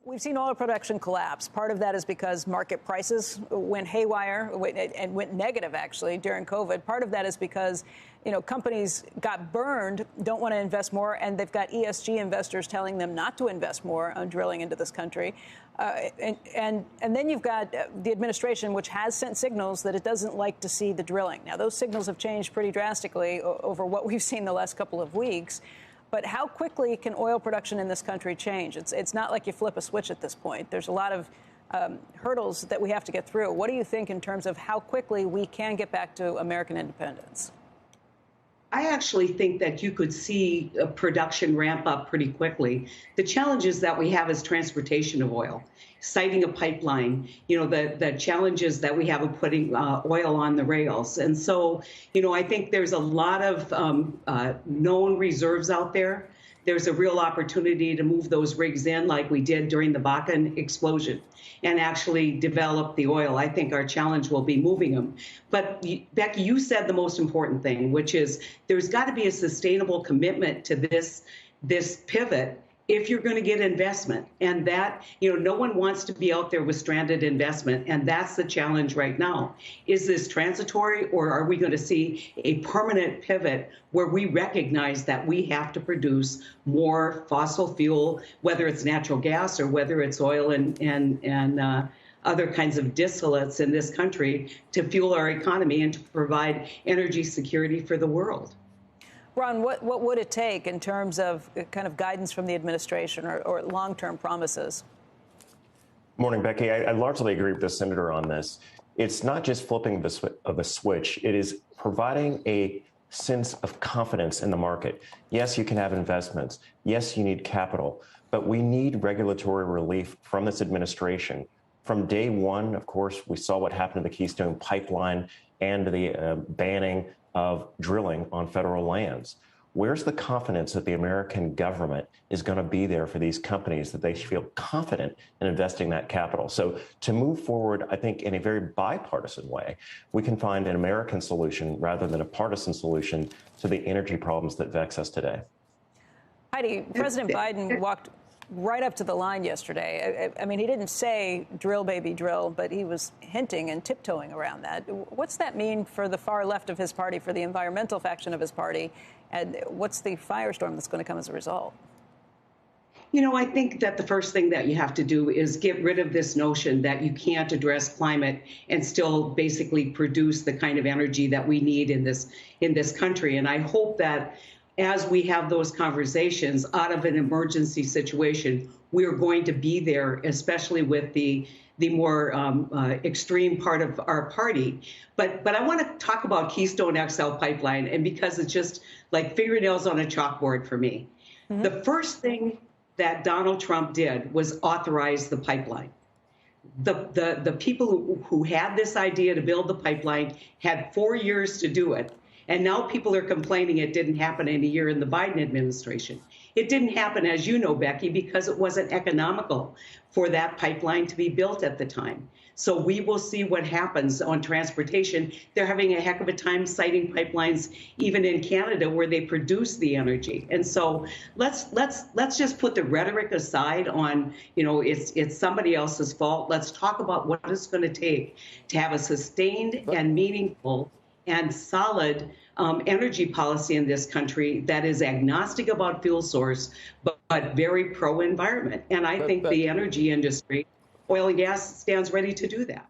We've seen oil production collapse. Part of that is because market prices went haywire and went negative, actually, during COVID. Part of that is because, companies got burned, don't want to invest more, and they've got ESG investors telling them not to invest more on drilling into this country. And then you've got the administration, which has sent signals that it doesn't like to see the drilling. Now, those signals have changed pretty drastically over what we've seen the last couple of weeks. But how quickly can oil production in this country change? It's not like you flip a switch at this point. There's a lot of hurdles that we have to get through. What do you think in terms of how quickly we can get back to American independence? I actually think that you could see production ramp up pretty quickly. The challenges that we have is transportation of oil, siting a pipeline, the challenges that we have of putting oil on the rails. And so, I think there's a lot of known reserves out there. There's a real opportunity to move those rigs in like we did during the Bakken explosion and actually develop the oil. I think our challenge will be moving them. But Becky, you said the most important thing, which is there's got to be a sustainable commitment to this pivot if you're going to get investment. And that, no one wants to be out there with stranded investment. And that's the challenge right now. Is this transitory, or are we going to see a permanent pivot where we recognize that we have to produce more fossil fuel, whether it's natural gas or whether it's oil and other kinds of distillates in this country to fuel our economy and to provide energy security for the world? Ron, what would it take in terms of kind of guidance from the administration or long-term promises? Morning, Becky. I largely agree with the senator on this. It's not just flipping of a switch. It is providing a sense of confidence in the market. Yes, you can have investments. Yes, you need capital. But we need regulatory relief from this administration. From day one, of course, we saw what happened to the Keystone pipeline and the banning of drilling on federal lands. Where's the confidence that the American government is going to be there for these companies, that they feel confident in investing that capital? So to move forward, I think in a very bipartisan way, we can find an American solution rather than a partisan solution to the energy problems that vex us today. Heidi, President Biden walked right up to the line yesterday. I mean, he didn't say drill, baby, drill, but he was hinting and tiptoeing around that. What's that mean for the far left of his party, for the environmental faction of his party? And what's the firestorm that's going to come as a result? I think that the first thing that you have to do is get rid of this notion that you can't address climate and still basically produce the kind of energy that we need in this country. And I hope that as we have those conversations out of an emergency situation, we're going to be there, especially with the more extreme part of our party. But I want to talk about Keystone XL pipeline, and because it's just like fingernails on a chalkboard for me. Mm-hmm. The first thing that Donald Trump did was authorize the pipeline. The people who had this idea to build the pipeline had 4 years to do it. And now people are complaining it didn't happen in a year in the Biden administration. It didn't happen, as you know, Becky, because it wasn't economical for that pipeline to be built at the time. So we will see what happens on transportation. They're having a heck of a time siting pipelines, even in Canada, where they produce the energy. And so let's just put the rhetoric aside on, it's somebody else's fault. Let's talk about what it's going to take to have a sustained and meaningful and solid energy policy in this country that is agnostic about fuel source, but very pro-environment. And I think the energy industry, oil and gas, stands ready to do that.